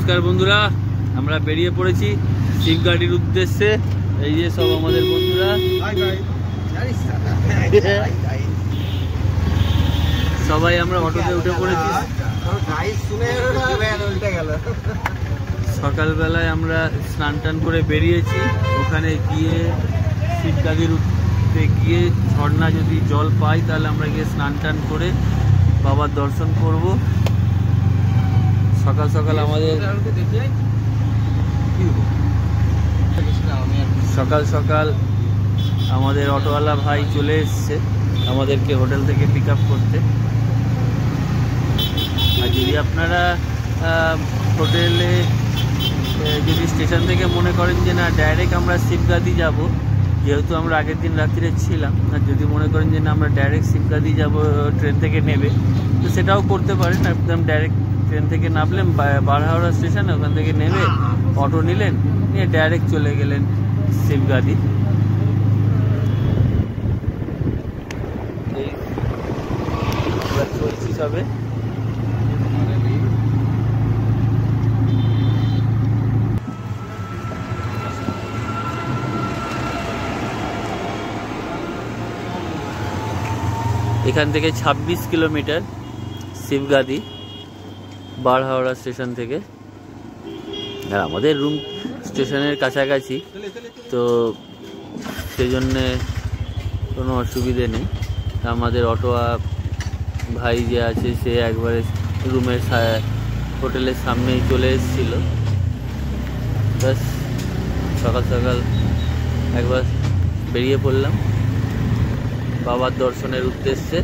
নমস্কার বন্ধুরা, আমরা বেরিয়ে পড়েছি শিব গাড়ির উদ্দেশ্যে। এই যে সব আমাদের বন্ধুরা, সবাই আমরা অটোতে উঠে পড়েছি। সকালবেলায় আমরা স্নান টান করে বেরিয়েছি। ওখানে গিয়ে শিব গাড়ির উঠতে গিয়ে ঝর্ণা যদি জল পাই তাহলে আমরা গিয়ে স্নান টান করে বাবার দর্শন করব। সকাল সকাল আমাদের অটোওয়ালা ভাই চলে এসছে আমাদেরকে হোটেল থেকে পিক আপ করতে। আর যদি আপনারা হোটেলে যদি স্টেশন থেকে মনে করেন যে না ডাইরেক্ট আমরা শিবগাদি যাব, যেহেতু আমরা আগের দিন রাত্রিরে ছিলাম, আর যদি মনে করেন যে না আমরা ডাইরেক্ট শিবগাদি যাব ট্রেন থেকে নেবে, তো সেটাও করতে পারেন। একদম ডাইরেক্ট ট্রেন থেকে নামলেন বারহাওড়া স্টেশনে, ওখান থেকে নেমে অটো নিলেন, নিয়ে ডাইরেক্ট চলে গেলেন শিবগাদি। চলছি সবে। এখান থেকে 26 কিলোমিটার শিবগাদি বারহাওড়া স্টেশন থেকে। আর আমাদের রুম স্টেশনের কাছাকাছি, তো সেজন্যে কোনো অসুবিধে নেই। আমাদের অটোয়া ভাই যে আছে সে একবারে রুমের হোটেলের সামনেই চলে এসেছিল। ব্যাস সকাল সকাল একবার বেরিয়ে পড়লাম বাবার দর্শনের উদ্দেশ্যে।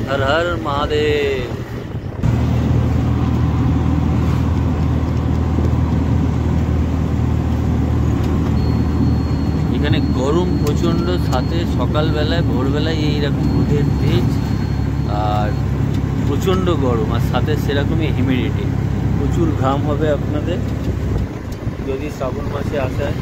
হর হর মহাদেব। এখানে গরম প্রচণ্ড, সাথে সকালবেলায় ভোরবেলায় এইরকম রোদের তেজ, আর প্রচণ্ড গরম, আর সাথে সেরকমই হিউমিডিটি। প্রচুর ঘাম হবে আপনাদের যদি শ্রাবণ মাসে আসেন।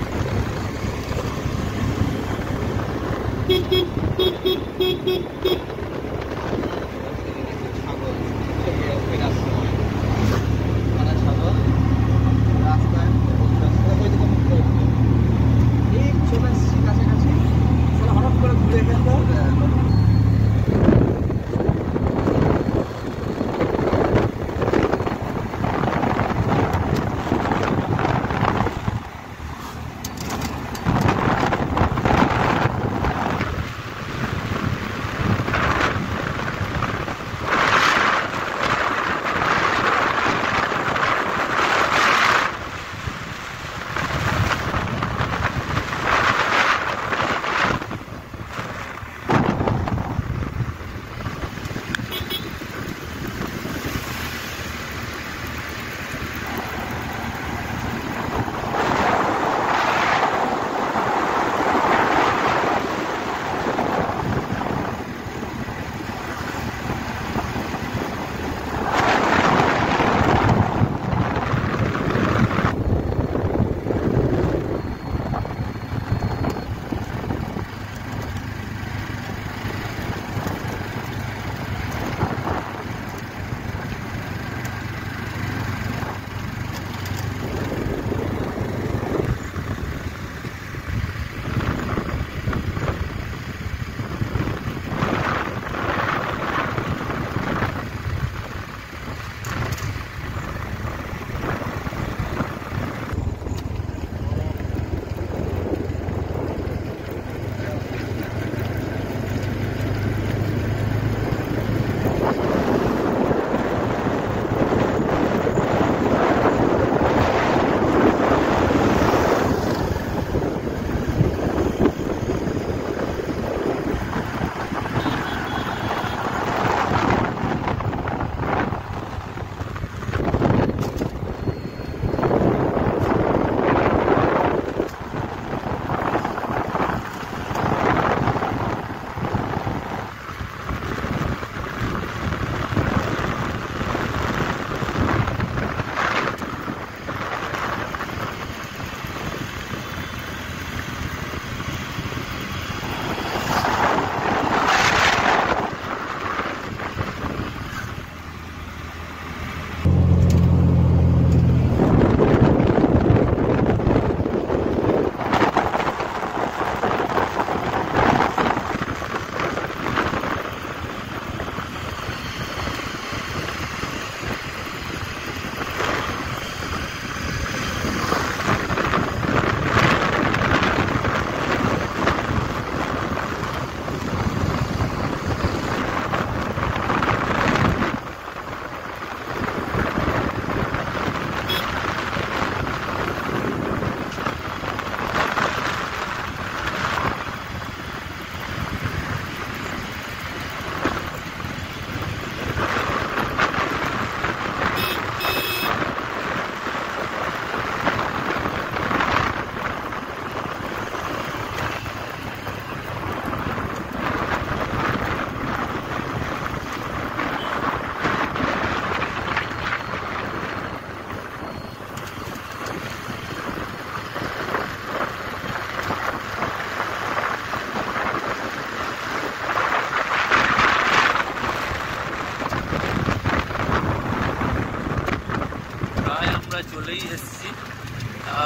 আমরা চলেই এসেছি,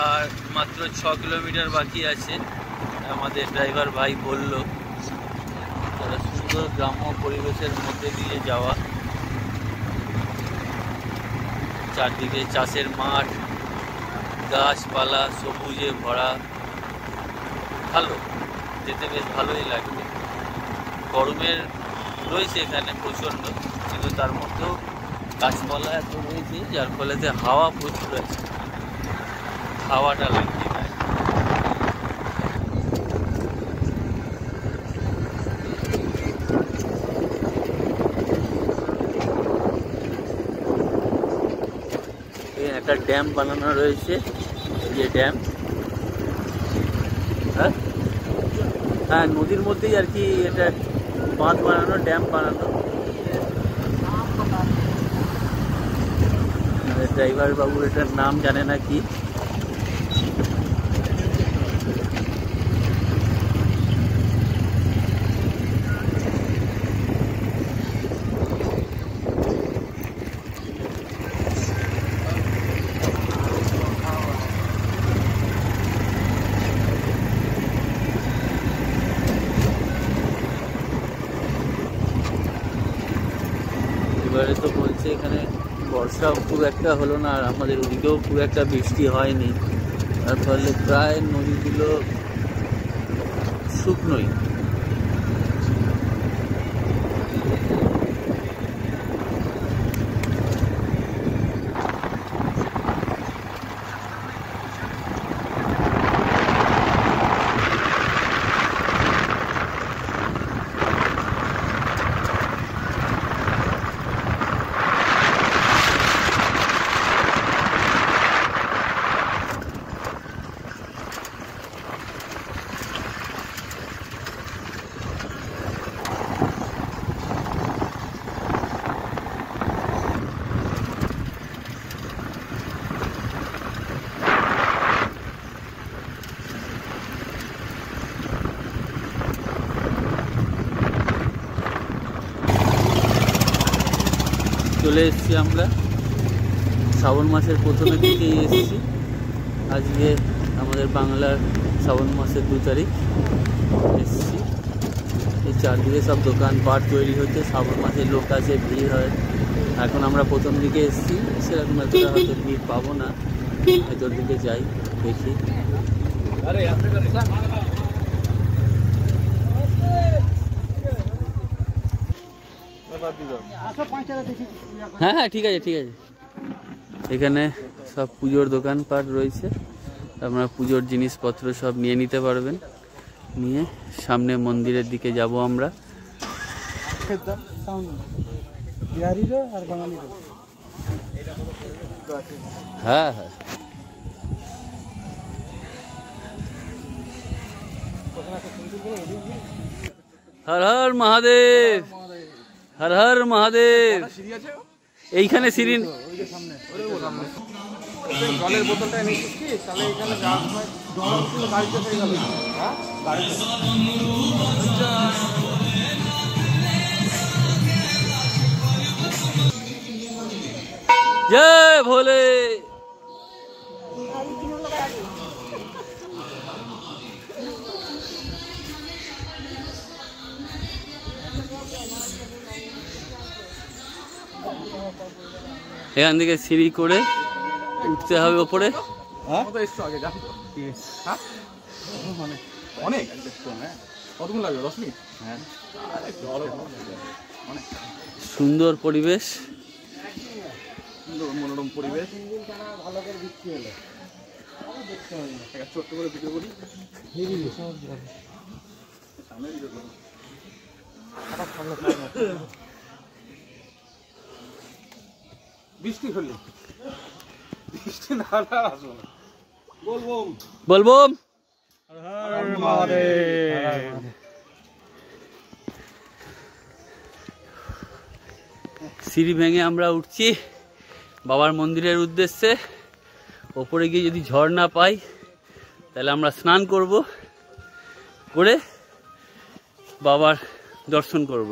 আর মাত্র 6 কিলোমিটার বাকি আছে। আমাদের ড্রাইভার ভাই বলল তারা সুন্দর গ্রাম্য পরিবেশের মধ্যে দিয়ে যাওয়া, চারদিকে চাষের মাঠ, গাছপালা সবুজে ভরা, ভালো যেতে বেশ ভালোই লাগবে। গরমের রয়েছে এখানে প্রচণ্ড, কিন্তু তার মধ্যেও গাছপালা এত রয়েছে যার ফলেতে হাওয়া প্রচুর আছে, হাওয়াটা লাগছে গায়ে। একটা ড্যাম বানানো রয়েছে, যে ড্যাম, হ্যাঁ নদীর মধ্যেই আর কি এটা বাঁধ বানানো, ড্যাম বানানো। ড্রাইভার বাবু এটার নাম জানে না কি। এবারে তো বলছে এখানে বর্ষাও খুব একটা হলো না, আর আমাদের ওদিকেও খুব একটা বৃষ্টি হয়নি, তার ফলে প্রায় নদীগুলো শুকনোই। চলে এসেছি আমরা, শ্রাবণ মাসের প্রথমের দিকেই এসেছি। আজকে আমাদের বাংলার শ্রাবণ মাসের 2 তারিখ এসেছি। এই চারদিকে সব দোকানপাট তৈরি হচ্ছে, শ্রাবণ মাসে লোক আছে, ভিড় হয়। এখন আমরা প্রথম দিকে এসেছি, সেরকম এতটা হয়তো ভিড় পাবো না, ভেতর দিকে যাই দেখি। হ্যাঁ হ্যাঁ ঠিক আছে ঠিক আছে। এখানে সব পুজোর দোকানপাট রয়েছে, আপনারা পুজোর জিনিসপত্র সব নিয়ে নিতে পারবেন। নিয়ে সামনে মন্দিরের দিকে যাব আমরা। হ্যাঁ হ্যাঁ, হর হর মহাদেব, হর হর মহাদেব। এইখানে সিঁড়ি, জলের বোতলটা এনেছিস কি? তাহলে এখানে যাওয়ার সময় জল গাড়িতে হয়ে গেল। হ্যাঁ জয় ভোলে। এখান থেকে সিঁড়ি করে উঠতে হবে ওপরে। অনেক কতক্ষণ লাগবে? 10 মিনিট। হ্যাঁ, সুন্দর পরিবেশ, সুন্দর মনোরম পরিবেশ। ছোট্ট করে ভিডিও করি। বৃষ্টি হলে, বৃষ্টি না আসবো না। বলবম বলবম। সিঁড়ি ভেঙে আমরা উঠছি বাবার মন্দিরের উদ্দেশ্যে। ওপরে গিয়ে যদি ঝর্ণা পাই তাহলে আমরা স্নান করব, করে বাবার দর্শন করব।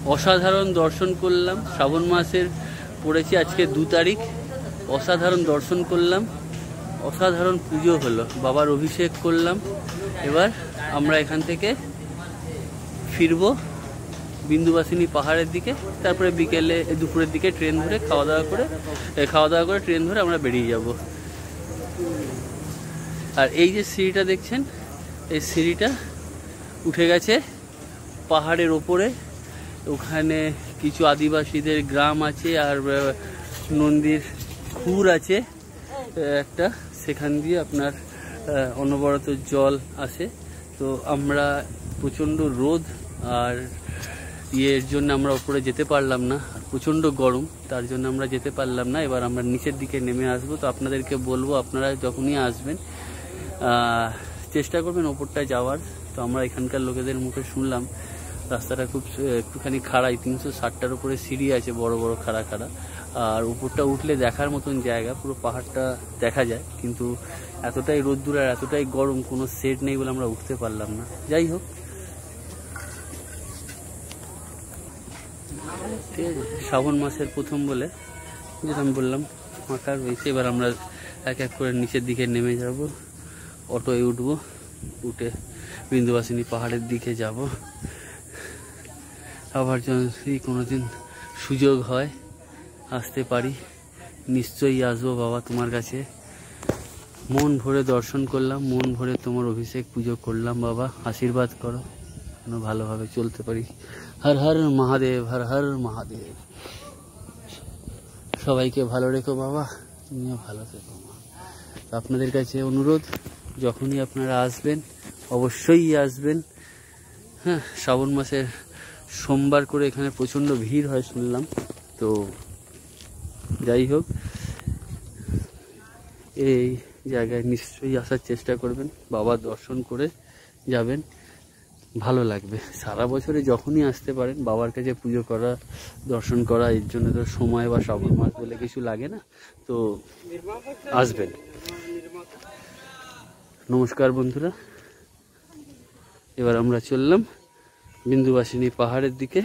অসাধারণ দর্শন করলাম। শ্রাবণ মাসের পড়েছে আজকে 2 তারিখ। অসাধারণ দর্শন করলাম, অসাধারণ পুজো হলো, বাবার অভিষেক করলাম। এবার আমরা এখান থেকে ফিরবো বিন্দুবাসিনী পাহাড়ের দিকে। তারপরে বিকেলে দুপুরের দিকে ট্রেন ধরে খাওয়া দাওয়া করে ট্রেন ধরে আমরা বেরিয়ে যাব। আর এই যে সিঁড়িটা দেখছেন, এই সিঁড়িটা উঠে গেছে পাহাড়ের ওপরে। ওখানে কিছু আদিবাসীদের গ্রাম আছে আর নন্দীর খুর আছে একটা, সেখান দিয়ে আপনার অনবরত জল আসে। তো আমরা প্রচণ্ড রোদ আর ইয়ের জন্য আমরা ওপরে যেতে পারলাম না, প্রচণ্ড গরম, তার জন্য আমরা যেতে পারলাম না। এবার আমরা নিচের দিকে নেমে আসবো। তো আপনাদেরকে বলবো, আপনারা যখনই আসবেন চেষ্টা করবেন ওপরটায় যাওয়ার। তো আমরা এখানকার লোকেদের মুখে শুনলাম রাস্তাটা খুব একটুখানি খাড়াই, 360টার উপরে সিঁড়ি আছে, বড় বড় খাড়া খাড়া। আর উপরটা উঠলে দেখার মতন জায়গা, পুরো পাহাড়টা দেখা যায়। কিন্তু এতটাই রোদ্দুর আর এতটাই গরম, কোনো সেট নেই বলে আমরা উঠতে পারলাম না। যাই হোক, ঠিক আছে, শ্রাবণ মাসের প্রথম বলে যেটা আমি বললাম ফাঁকা রয়েছে। এবার আমরা এক এক করে নিচের দিকে নেমে যাব, অটোয় উঠবো, উঠে বিন্দুবাসিনী পাহাড়ের দিকে যাব। আবার যদি কোনোদিন সুযোগ হয় আসতে পারি, নিশ্চয়ই আসবো বাবা তোমার কাছে। মন ভরে দর্শন করলাম, মন ভরে তোমার অভিষেক পুজো করলাম। বাবা আশীর্বাদ করো যেন ভালোভাবে চলতে পারি। হর হর মহাদেব, হর হর মহাদেব। সবাইকে ভালো রেখো বাবা, তুমিও ভালো থেকো মা। আপনাদের কাছে অনুরোধ, যখনই আপনারা আসবেন অবশ্যই আসবেন। হ্যাঁ, শ্রাবণ মাসের সোমবার করে এখানে প্রচণ্ড ভিড় হয় শুনলাম। তো যাই হোক, এই জায়গায় নিশ্চয়ই আসার চেষ্টা করবেন, বাবা দর্শন করে যাবেন, ভালো লাগবে। সারা বছরে যখনই আসতে পারেন বাবার কাছে পুজো করা, দর্শন করা, এর জন্য তো সময় বা শ্রাবণ মাস বলে কিছু লাগে না। তো আসবেন। নমস্কার বন্ধুরা, এবার আমরা চললাম বিন্দুবাসিনী পাহাড়ের দিকে।